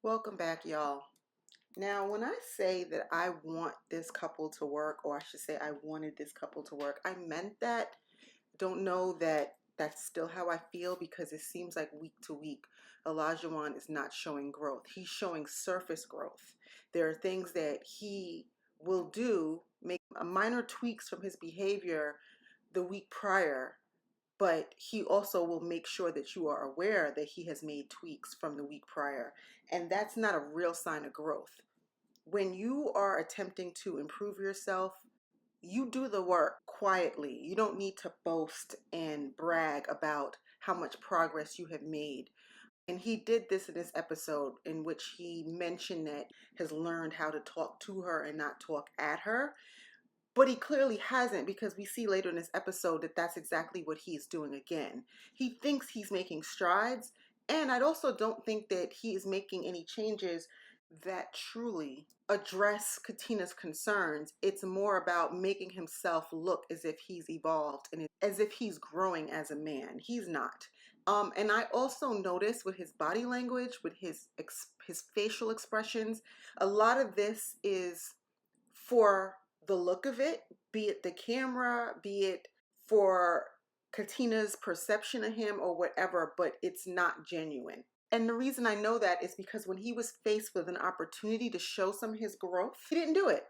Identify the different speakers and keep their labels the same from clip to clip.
Speaker 1: Welcome back, y'all. Now, when I say that I want this couple to work, or I should say I wanted this couple to work, I meant that. Don't know that that's still how I feel because it seems like week to week, Olajuwon is not showing growth. He's showing surface growth. There are things that he will do, make minor tweaks from his behavior the week prior, but he also will make sure that you are aware that he has made tweaks from the week prior. And that's not a real sign of growth. When you are attempting to improve yourself, you do the work quietly. You don't need to boast and brag about how much progress you have made. And he did this in this episode in which he mentioned that has learned how to talk to her and not talk at her. But he clearly hasn't, because we see later in this episode that that's exactly what he's doing again. He thinks he's making strides, and I also don't think that he is making any changes that truly address Katina's concerns. It's more about making himself look as if he's evolved and as if he's growing as a man. He's not. And I also notice with his body language, with his facial expressions, a lot of this is for the look of it, be it the camera, be it for Katina's perception of him or whatever, but it's not genuine. And the reason I know that is because when he was faced with an opportunity to show some of his growth, he didn't do it.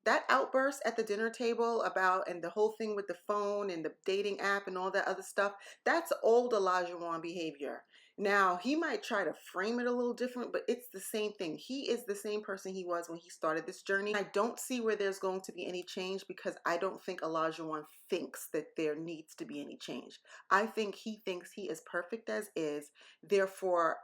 Speaker 1: That outburst at the dinner table about, and the whole thing with the phone and the dating app and all that other stuff, that's old Olajuwon behavior. Now, he might try to frame it a little different, but it's the same thing. He is the same person he was when he started this journey. I don't see where there's going to be any change because I don't think Olajuwon thinks that there needs to be any change. I think he thinks he is perfect as is. Therefore,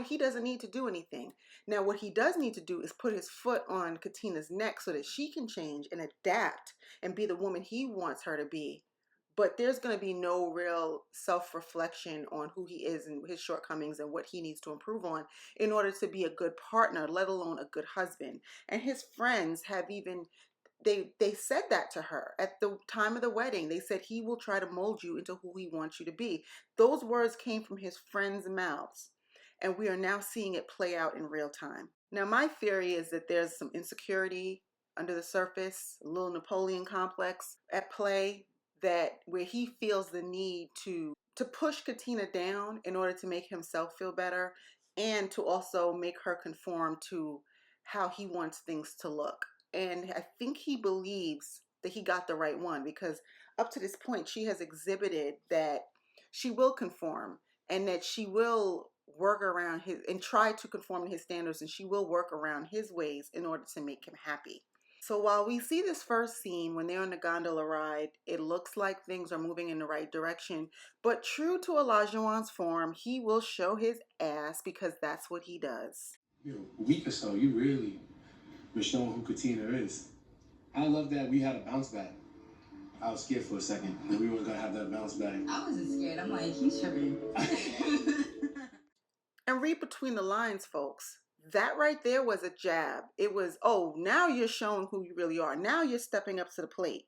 Speaker 1: he doesn't need to do anything. Now, what he does need to do is put his foot on Katina's neck so that she can change and adapt and be the woman he wants her to be. But there's going to be no real self-reflection on who he is and his shortcomings and what he needs to improve on in order to be a good partner, let alone a good husband. And his friends have even, they said that to her at the time of the wedding. They said he will try to mold you into who he wants you to be. Those words came from his friends' mouths. And we are now seeing it play out in real time. Now, my theory is that there's some insecurity under the surface, a little Napoleon complex at play, that where he feels the need to push Katina down in order to make himself feel better and to also make her conform to how he wants things to look. And I think he believes that he got the right one, because up to this point she has exhibited that she will conform and that she will work around his and try to conform to his standards, and she will work around his ways in order to make him happy. So while we see this first scene when they're on the gondola ride, it looks like things are moving in the right direction. But true to Olajuwon's form, he will show his ass because that's what he does.
Speaker 2: A week or so, you really were showing who Katina is. I love that we had a bounce back. I was scared for a second that we weren't gonna have that bounce back.
Speaker 3: I wasn't scared. I'm like, he's tripping.
Speaker 1: And read between the lines, folks. That right there was a jab. It was, oh, now you're showing who you really are. Now you're stepping up to the plate.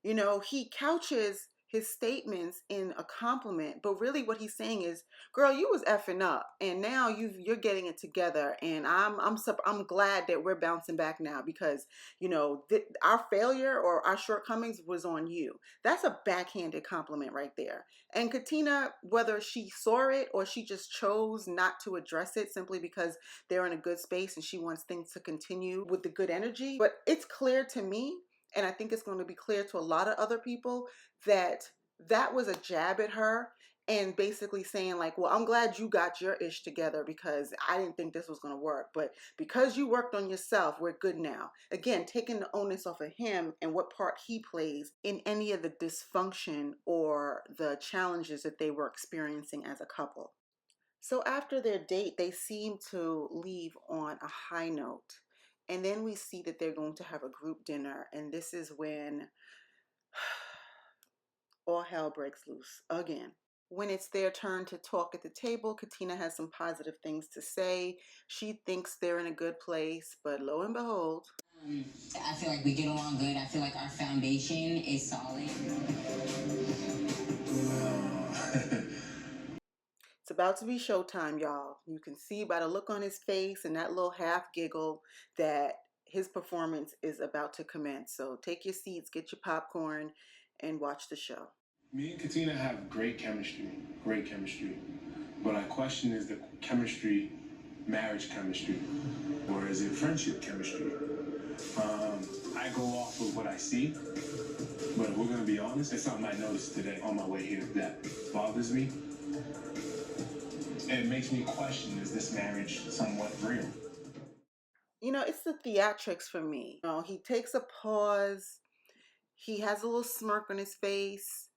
Speaker 1: You know, he couches his statements in a compliment, but really what he's saying is, girl, you was effing up and now you're getting it together, and I'm glad that we're bouncing back now because, you know, our failure or our shortcomings was on you. That's a backhanded compliment right there. And Katina, whether she saw it or she just chose not to address it simply because they're in a good space and she wants things to continue with the good energy, but it's clear to me, and I think it's going to be clear to a lot of other people, that that was a jab at her and basically saying like, well, I'm glad you got your ish together because I didn't think this was going to work. But because you worked on yourself, we're good now. Again, taking the onus off of him and what part he plays in any of the dysfunction or the challenges that they were experiencing as a couple. So after their date, they seem to leave on a high note. And then we see that they're going to have a group dinner. And this is when all hell breaks loose again. When it's their turn to talk at the table, Katina has some positive things to say. She thinks they're in a good place, but lo and behold,
Speaker 3: I feel like we get along good. I feel like our foundation is solid.
Speaker 1: it's It's about to be showtime, y'all. You can see by the look on his face and that little half giggle that his performance is about to commence. So take your seats, get your popcorn, and watch the show.
Speaker 2: Me and Katina have great chemistry, great chemistry. But I question, is the chemistry marriage chemistry, or is it friendship chemistry? I go off of what I see, but if we're gonna be honest, it's something I noticed today on my way here that bothers me. And it makes me question, is this marriage somewhat real?
Speaker 1: You know, it's the theatrics for me. You know, he takes a pause, he has a little smirk on his face.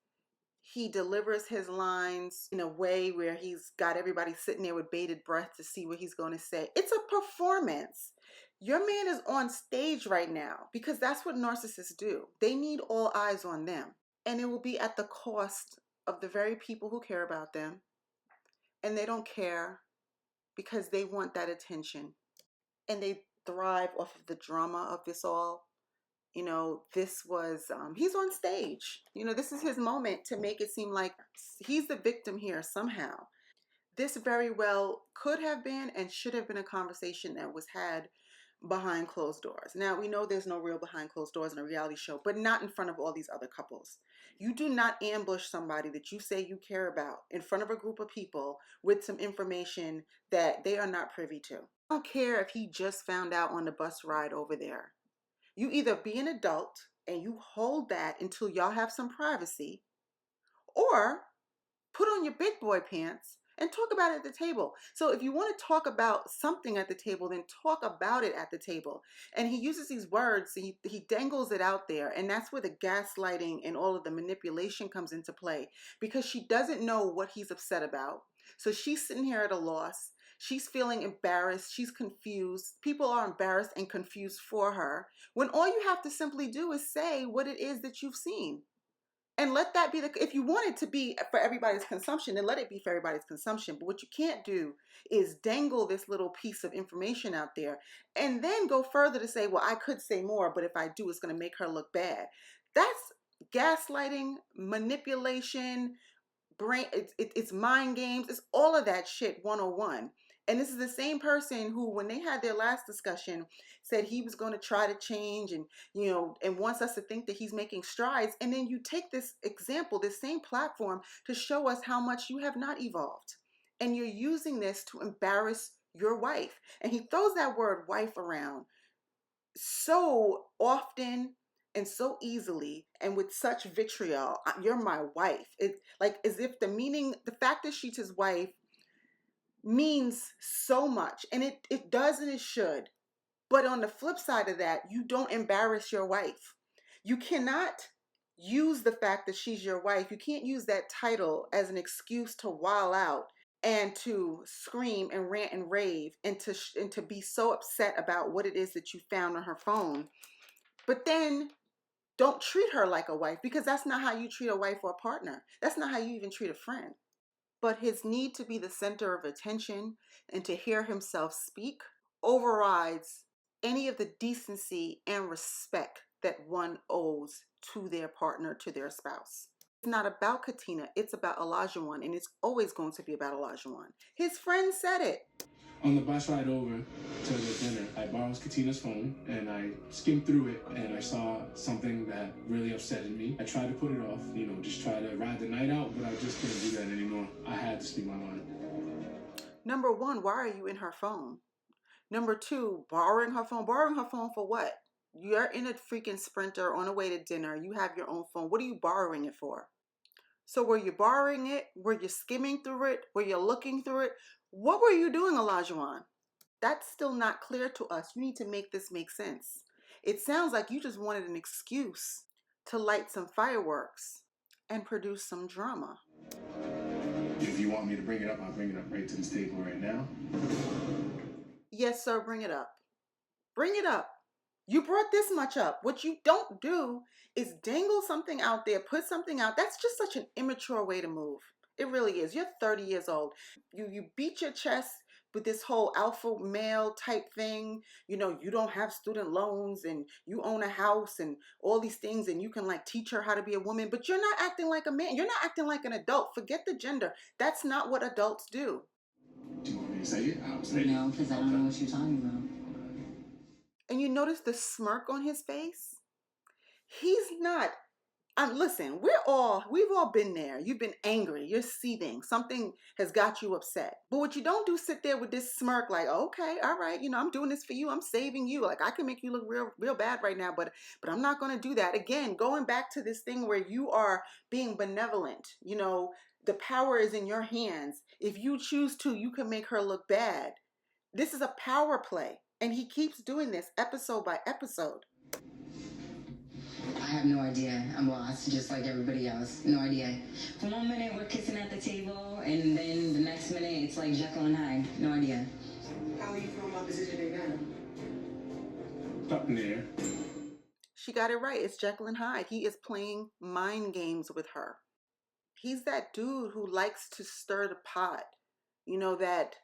Speaker 1: He delivers his lines in a way where he's got everybody sitting there with bated breath to see what he's going to say. It's a performance. Your man is on stage right now because that's what narcissists do. They need all eyes on them. And it will be at the cost of the very people who care about them. And they don't care because they want that attention. And they thrive off of the drama of this all. You know, this was, he's on stage. You know, this is his moment to make it seem like he's the victim here somehow. This very well could have been and should have been a conversation that was had behind closed doors. Now, we know there's no real behind closed doors in a reality show, but not in front of all these other couples. You do not ambush somebody that you say you care about in front of a group of people with some information that they are not privy to. I don't care if he just found out on the bus ride over there. You either be an adult and you hold that until y'all have some privacy, or put on your big boy pants and talk about it at the table. So if you want to talk about something at the table, then talk about it at the table. And he uses these words, he dangles it out there. And that's where the gaslighting and all of the manipulation comes into play, because she doesn't know what he's upset about. So she's sitting here at a loss. She's feeling embarrassed. She's confused. People are embarrassed and confused for her, when all you have to simply do is say what it is that you've seen. And let that be if you want it to be for everybody's consumption, then let it be for everybody's consumption. But what you can't do is dangle this little piece of information out there and then go further to say, well, I could say more, but if I do, it's going to make her look bad. That's gaslighting, manipulation, it's mind games. It's all of that shit 101. And this is the same person who, when they had their last discussion, said he was going to try to change and, you know, and wants us to think that he's making strides. And then you take this example, this same platform, to show us how much you have not evolved. And you're using this to embarrass your wife. And he throws that word wife around so often and so easily and with such vitriol. You're my wife. It's like as if the fact that she's his wife means so much, and it does and it should. But on the flip side of that, you don't embarrass your wife. You cannot use the fact that she's your wife. You can't use that title as an excuse to wild out and to scream and rant and rave and to be so upset about what it is that you found on her phone. But then don't treat her like a wife, because that's not how you treat a wife or a partner. That's not how you even treat a friend. But his need to be the center of attention and to hear himself speak overrides any of the decency and respect that one owes to their partner, to their spouse. It's not about Katina, it's about OLAJUWON, and it's always going to be about OLAJUWON. His friend said it.
Speaker 2: On the bus ride over to the dinner, I borrowed Katina's phone and I skimmed through it and I saw something that really upset me. I tried to put it off, you know, just try to ride the night out, but I just couldn't do that anymore. I had to speak my mind.
Speaker 1: Number one, why are you in her phone? Number two, borrowing her phone. Borrowing her phone for what? You're in a freaking Sprinter on the way to dinner. You have your own phone. What are you borrowing it for? So were you borrowing it? Were you skimming through it? Were you looking through it? What were you doing, OLAJUWON? That's still not clear to us. You need to make this make sense. It sounds like you just wanted an excuse to light some fireworks and produce some drama.
Speaker 2: If you want me to bring it up, I'll bring it up right to this table right now.
Speaker 1: Yes, sir, bring it up. Bring it up. You brought this much up. What you don't do is dangle something out there, put something out. That's just such an immature way to move. It really is. You're 30 years old. You beat your chest with this whole alpha male type thing. You know, you don't have student loans and you own a house and all these things, and you can like teach her how to be a woman, but you're not acting like a man. You're not acting like an adult. Forget the gender. That's not what adults do.
Speaker 2: Do you want me to say it? I'll say it.
Speaker 3: No, because I don't know what you're talking about.
Speaker 1: And you notice the smirk on his face? He's not. Listen, we've all been there. You've been angry. You're seething. Something has got you upset. But what you don't do, sit there with this smirk like, okay, all right, you know, I'm doing this for you. I'm saving you. Like, I can make you look real bad right now, but I'm not going to do that. Again, going back to this thing where you are being benevolent. You know, the power is in your hands. If you choose to, you can make her look bad. This is a power play. And he keeps doing this episode by episode.
Speaker 3: I have no idea. I'm lost, just like everybody else. No idea. For 1 minute, we're kissing at the table, and then the next minute, it's like Jekyll and Hyde. No idea.
Speaker 4: How are you from my position right now?
Speaker 2: Up in the air.
Speaker 1: She got it right. It's Jekyll and Hyde. He is playing mind games with her. He's that dude who likes to stir the pot. You know, that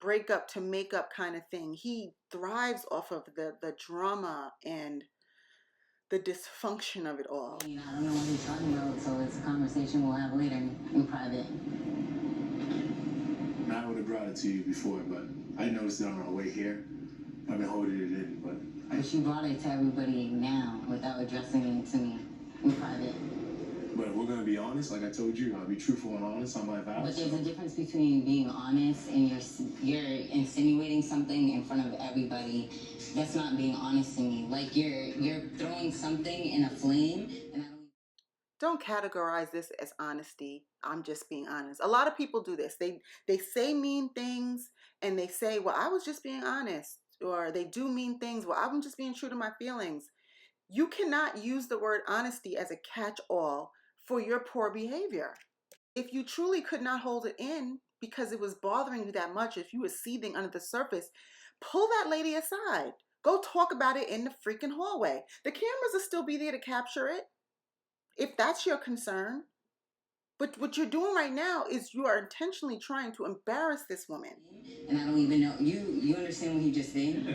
Speaker 1: break up to make up kind of thing. He thrives off of the drama and the dysfunction of it all.
Speaker 3: I don't know what he's talking about, so it's a conversation we'll have later in private.
Speaker 2: I would have brought it to you before, but I noticed it on our way here. I've been holding it in,
Speaker 3: But you brought it to everybody now without addressing it to me in private.
Speaker 2: But if we're gonna be honest, like I told you, I'll be truthful and honest on my vows.
Speaker 3: But there's a difference between being honest and you're insinuating something in front of everybody. That's not being honest to me. Like you're throwing something in a flame, and I
Speaker 1: Don't categorize this as honesty. I'm just being honest. A lot of people do this. They say mean things and they say, well, I was just being honest. Or they do mean things. Well, I'm just being true to my feelings. You cannot use the word honesty as a catch-all for your poor behavior. If you truly could not hold it in because it was bothering you that much, if you were seething under the surface, pull that lady aside. Go talk about it in the freaking hallway. The cameras will still be there to capture it if that's your concern. But what you're doing right now is you are intentionally trying to embarrass this woman.
Speaker 3: and I don't even know. You understand what he just did?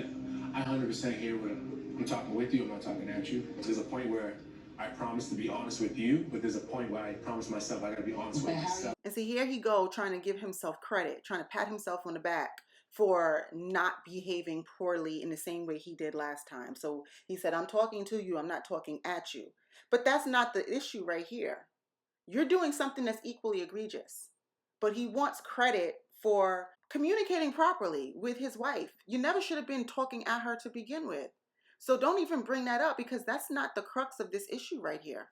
Speaker 2: I 100% hear what I'm talking with you. I'm not talking at you. There's a point where I promise to be honest with you, but there's a point where I promise myself I gotta be honest with myself.
Speaker 1: And see, here he go trying to give himself credit, trying to pat himself on the back for not behaving poorly in the same way he did last time. So he said, I'm talking to you, I'm not talking at you. But that's not the issue right here. You're doing something that's equally egregious. But he wants credit for communicating properly with his wife. You never should have been talking at her to begin with. So don't even bring that up because that's not the crux of this issue right here.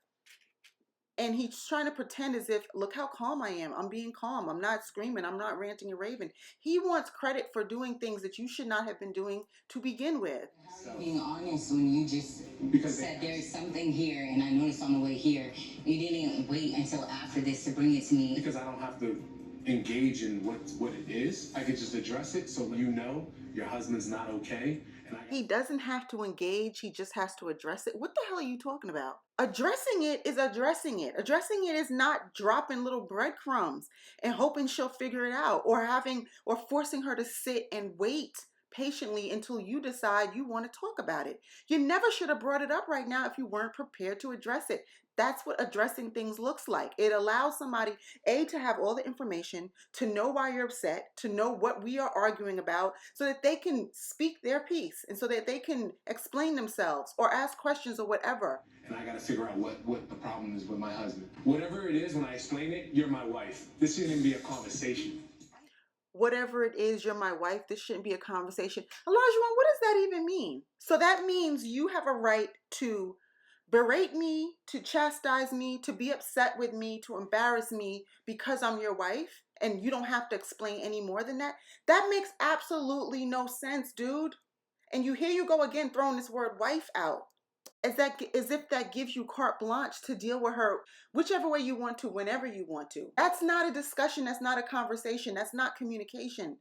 Speaker 1: And he's trying to pretend as if, look how calm I am. I'm being calm. I'm not screaming. I'm not ranting and raving. He wants credit for doing things that you should not have been doing to begin with.
Speaker 3: How are you being honest when you just said there's something here and I noticed on the way here? You didn't wait until after this to bring it to me.
Speaker 2: Because I don't have to engage in what it is. I could just address it so you know your husband's not okay.
Speaker 1: He doesn't have to engage. He just has to address it. What the hell are you talking about? Addressing it is addressing it. Addressing it is not dropping little breadcrumbs and hoping she'll figure it out or forcing her to sit and wait patiently until you decide you want to talk about it. You never should have brought it up right now if you weren't prepared to address it. That's what addressing things looks like. It allows somebody, A, to have all the information, to know why you're upset, to know what we are arguing about, so that they can speak their piece and so that they can explain themselves or ask questions or whatever.
Speaker 2: And I gotta figure out what the problem is with my husband. Whatever it is, when I explain it, you're my wife. This shouldn't even be a conversation.
Speaker 1: Whatever it is, you're my wife. This shouldn't be a conversation. OLAJUWON, what does that even mean? So that means you have a right to berate me, to chastise me, to be upset with me, to embarrass me because I'm your wife, and you don't have to explain any more than that? That makes absolutely no sense, dude. And here you go again throwing this word wife out. As if that gives you carte blanche to deal with her whichever way you want to, whenever you want to. That's not a discussion. That's not a conversation. That's not communication.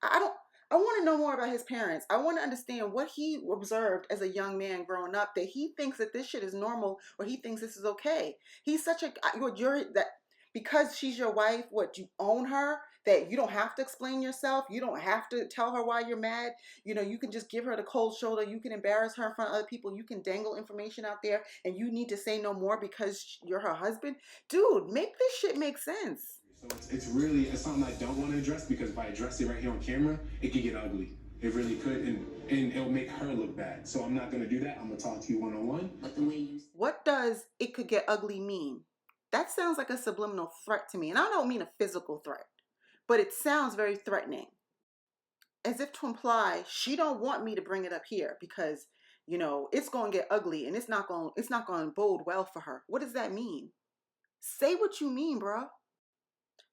Speaker 1: I want to know more about his parents. I want to understand what he observed as a young man growing up, that he thinks that this shit is normal or he thinks this is okay. He's such a, Because she's your wife, what, you own her? That you don't have to explain yourself. You don't have to tell her why you're mad. You know, you can just give her the cold shoulder. You can embarrass her in front of other people. You can dangle information out there and you need to say no more because you're her husband. Dude, make this shit make sense.
Speaker 2: So it's something I don't want to address, because if I address it right here on camera, it could get ugly. It really could, and it'll make her look bad. So I'm not going to do that. I'm going to talk to you one-on-one.
Speaker 3: But the way you...
Speaker 1: What does "it could get ugly" mean? That sounds like a subliminal threat to me. And I don't mean a physical threat, but it sounds very threatening. As if to imply she don't want me to bring it up here because, you know, it's going to get ugly and it's not going to bode well for her. What does that mean? Say what you mean, bro.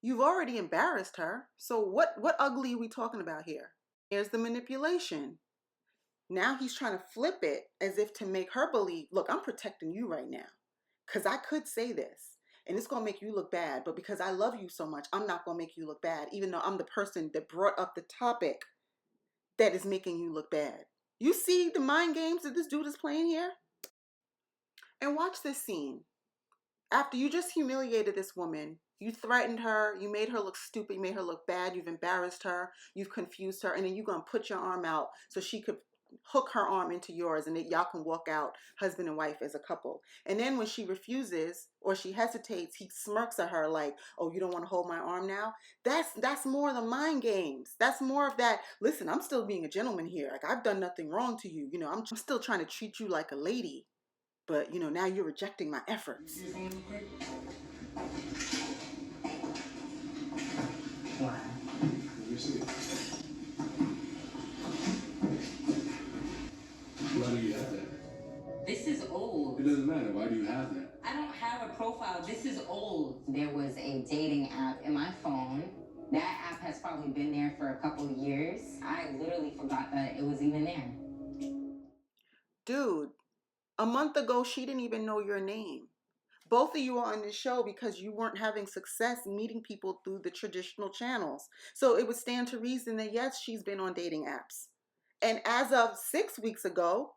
Speaker 1: You've already embarrassed her. So what ugly are we talking about here? Here's the manipulation. Now he's trying to flip it as if to make her believe, look, I'm protecting you right now because I could say this and it's going to make you look bad. But because I love you so much, I'm not going to make you look bad, even though I'm the person that brought up the topic that is making you look bad. You see the mind games that this dude is playing here? And watch this scene. After you just humiliated this woman, you threatened her, you made her look stupid, you made her look bad, you've embarrassed her, you've confused her, and then you're going to put your arm out so she could hook her arm into yours and that y'all can walk out husband and wife as a couple. And then when she refuses or she hesitates, he smirks at her like, oh, you don't want to hold my arm now? That's more of the mind games. That's more of that, listen, I'm still being a gentleman here. Like, I've done nothing wrong to you. You know, I'm still trying to treat you like a lady. But, you know, now you're rejecting my efforts.
Speaker 3: Why?
Speaker 2: Let me see. Why do you have that?
Speaker 3: This is old.
Speaker 2: It doesn't matter. Why do you have that?
Speaker 3: I don't have a profile. This is old. There was a dating app in my phone. That app has probably been there for a couple of years. I literally forgot that it was even there.
Speaker 1: Dude, a month ago, she didn't even know your name. Both of you are on this show because you weren't having success meeting people through the traditional channels. So it would stand to reason that, yes, she's been on dating apps. And as of 6 weeks ago,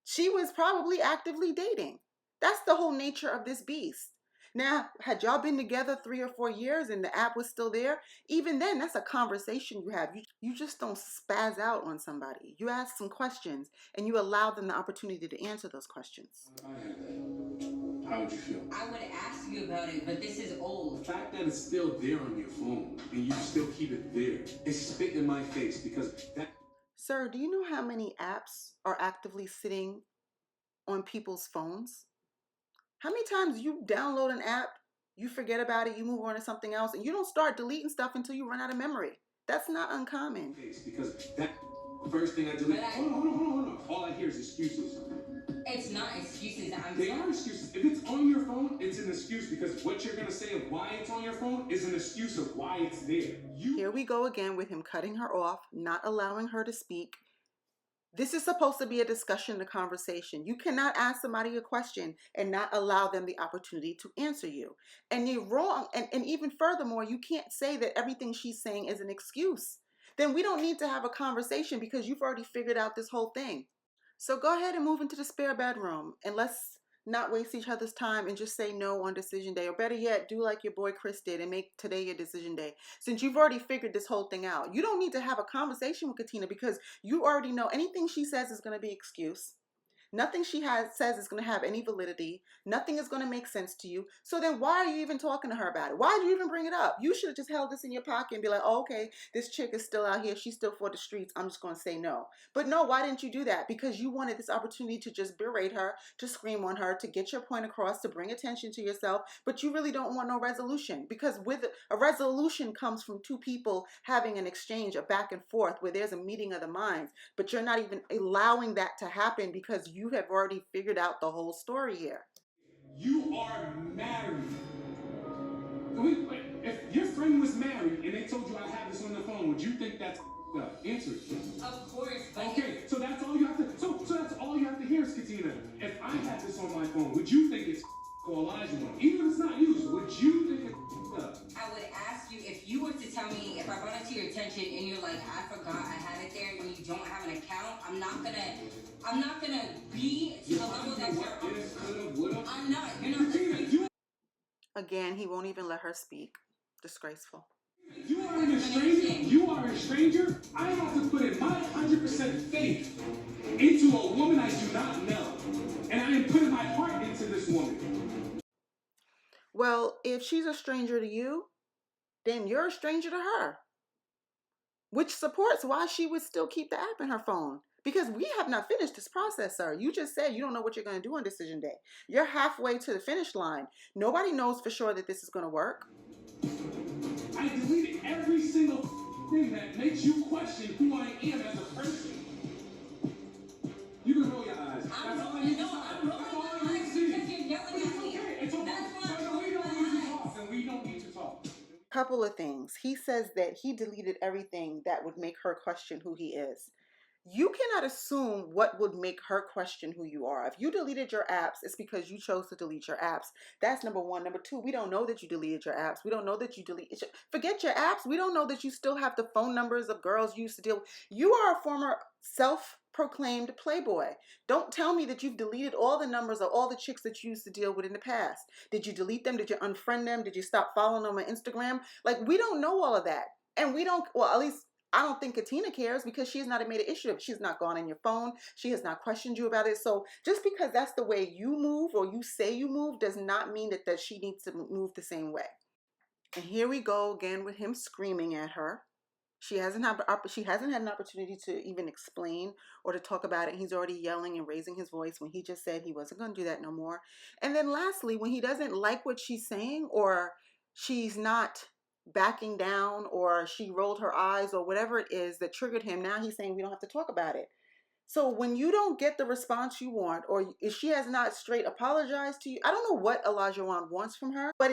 Speaker 1: she was probably actively dating. That's the whole nature of this beast. Now, had y'all been together 3 or 4 years and the app was still there, even then, that's a conversation you have. You just don't spaz out on somebody. You ask some questions and you allow them the opportunity to answer those questions.
Speaker 2: If I had that, how would you feel?
Speaker 3: I would ask you about it, but this is old.
Speaker 2: The fact that it's still there on your phone and you still keep it there, it's spit in my face because that...
Speaker 1: Sir, do you know how many apps are actively sitting on people's phones? How many times you download an app, you forget about it, you move on to something else, and you don't start deleting stuff until you run out of memory? That's not uncommon.
Speaker 2: Because that first thing I delete... Hold on. All I hear is excuses.
Speaker 3: It's not excuses.
Speaker 2: They are excuses. If it's on your phone, it's an excuse because what you're going to say of why it's on your phone is an excuse of why it's there.
Speaker 1: Here we go again with him cutting her off, not allowing her to speak. This is supposed to be a discussion, a conversation. You cannot ask somebody a question and not allow them the opportunity to answer you. And you're wrong. And even furthermore, you can't say that everything she's saying is an excuse. Then we don't need to have a conversation because you've already figured out this whole thing. So go ahead and move into the spare bedroom and let's not waste each other's time and just say no on decision day. Or better yet, do like your boy Chris did and make today your decision day. Since you've already figured this whole thing out, you don't need to have a conversation with Katina because you already know anything she says is going to be excuse. Nothing she says is going to have any validity. Nothing is going to make sense to you. So then why are you even talking to her about it? Why did you even bring it up? You should have just held this in your pocket and be like, oh, okay, this chick is still out here. She's still for the streets. I'm just going to say no. But no, why didn't you do that? Because you wanted this opportunity to just berate her, to scream on her, to get your point across, to bring attention to yourself. But you really don't want no resolution because with a resolution comes from two people having an exchange, a back and forth where there's a meeting of the minds. But you're not even allowing that to happen because you have already figured out the whole story here.
Speaker 2: You are married. If your friend was married and they told you I have this on the phone, would you think that's up? Answer.
Speaker 3: Of course, but...
Speaker 2: Okay, so that's all you have to... So that's all you have to hear is, Katina, if I had this on my phone, would you think it's OLAJUWON? Even if it's not used, would you think it's up?
Speaker 3: I would ask you if you were to tell me, if I brought it to your attention and you're like, I forgot I had it there and you don't have an account, I'm not gonna be to the level that you're on. I'm not. You're not listening.
Speaker 1: Again, he won't even let her speak. Disgraceful.
Speaker 2: You are a stranger. You are a stranger. I have to put in my 100% faith into a woman I do not know, and I am putting my heart into this woman.
Speaker 1: Well, if she's a stranger to you, then you're a stranger to her, which supports why she would still keep the app in her phone. Because we have not finished this process, sir. You just said you don't know what you're going to do on decision day. You're halfway to the finish line. Nobody knows for sure that this is going to work.
Speaker 2: I deleted every single thing that makes you question who I am as a person. You can roll your eyes.
Speaker 3: I'm rolling my eyes because you're yelling at me.
Speaker 2: It's okay.
Speaker 3: That's why I'm
Speaker 2: So we
Speaker 3: rolling
Speaker 2: don't
Speaker 3: my
Speaker 2: need to
Speaker 3: eyes.
Speaker 2: talk, and we don't need to talk.
Speaker 1: Couple of things. He says that he deleted everything that would make her question who he is. You cannot assume what would make her question who you are. If you deleted your apps, it's because you chose to delete your apps. That's number one. Number two, we don't know that you deleted your apps. We don't know that you deleted. Forget your apps. We don't know that you still have the phone numbers of girls you used to deal with. You are a former self-proclaimed playboy. Don't tell me that you've deleted all the numbers of all the chicks that you used to deal with in the past. Did you delete them? Did you unfriend them? Did you stop following them on Instagram? Like, we don't know all of that. And we don't, well, at least I don't think Katina cares because she's not made an issue of it. She's not gone on your phone. She has not questioned you about it. So just because that's the way you move or you say you move does not mean that she needs to move the same way. And here we go again with him screaming at her. She hasn't had an opportunity to even explain or to talk about it. He's already yelling and raising his voice when he just said he wasn't going to do that no more. And then lastly, when he doesn't like what she's saying or she's not backing down or she rolled her eyes or whatever it is that triggered him, now he's saying we don't have to talk about it. So when you don't get the response you want, or if she has not straight apologized to you, I don't know what OLAJUWON wants from her, but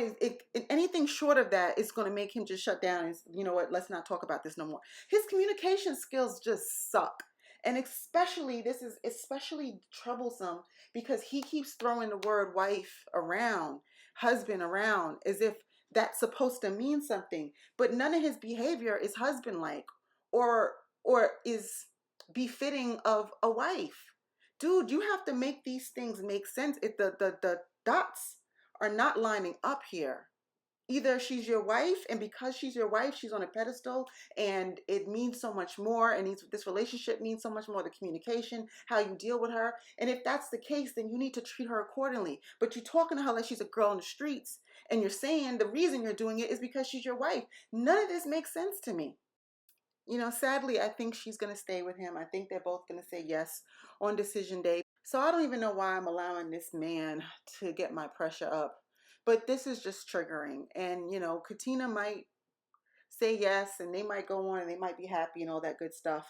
Speaker 1: anything short of that is going to make him just shut down and, you know what, let's not talk about this no more. His communication skills just suck. And especially, this is especially troublesome because he keeps throwing the word wife around, husband around, as if that's supposed to mean something. But none of his behavior is husband-like or is befitting of a wife. Dude, you have to make these things make sense. If the dots are not lining up here. Either she's your wife, and because she's your wife, she's on a pedestal, and it means so much more, and this relationship means so much more, the communication, how you deal with her. And if that's the case, then you need to treat her accordingly. But you're talking to her like she's a girl in the streets, and you're saying the reason you're doing it is because she's your wife. None of this makes sense to me. You know, sadly, I think she's going to stay with him. I think they're both going to say yes on decision day. So I don't even know why I'm allowing this man to get my pressure up. But this is just triggering. And, you know, Katina might say yes and they might go on and they might be happy and all that good stuff.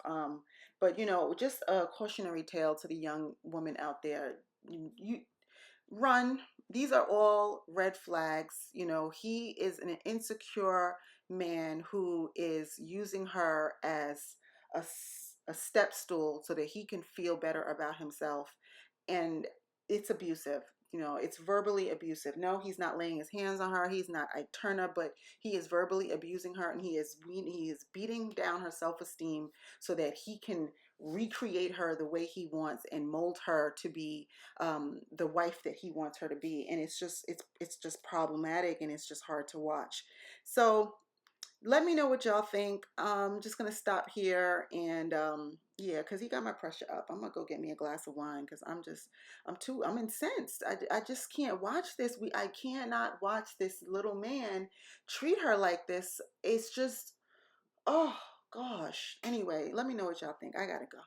Speaker 1: But, you know, just a cautionary tale to the young woman out there. You run. These are all red flags. You know, he is an insecure man who is using her as a step stool so that he can feel better about himself. And it's abusive. You know, it's verbally abusive. No, he's not laying his hands on her. He's not Ike Turner, but he is verbally abusing her, and he is beating down her self-esteem so that he can recreate her the way he wants and mold her to be the wife that he wants her to be. And it's just problematic, and it's just hard to watch. So let me know what y'all think. I'm just gonna stop here and yeah, because he got my pressure up. I'm gonna go get me a glass of wine because I'm incensed. I just can't watch this. I cannot watch this little man treat her like this. It's just, oh gosh. Anyway, let me know what y'all think. I gotta go.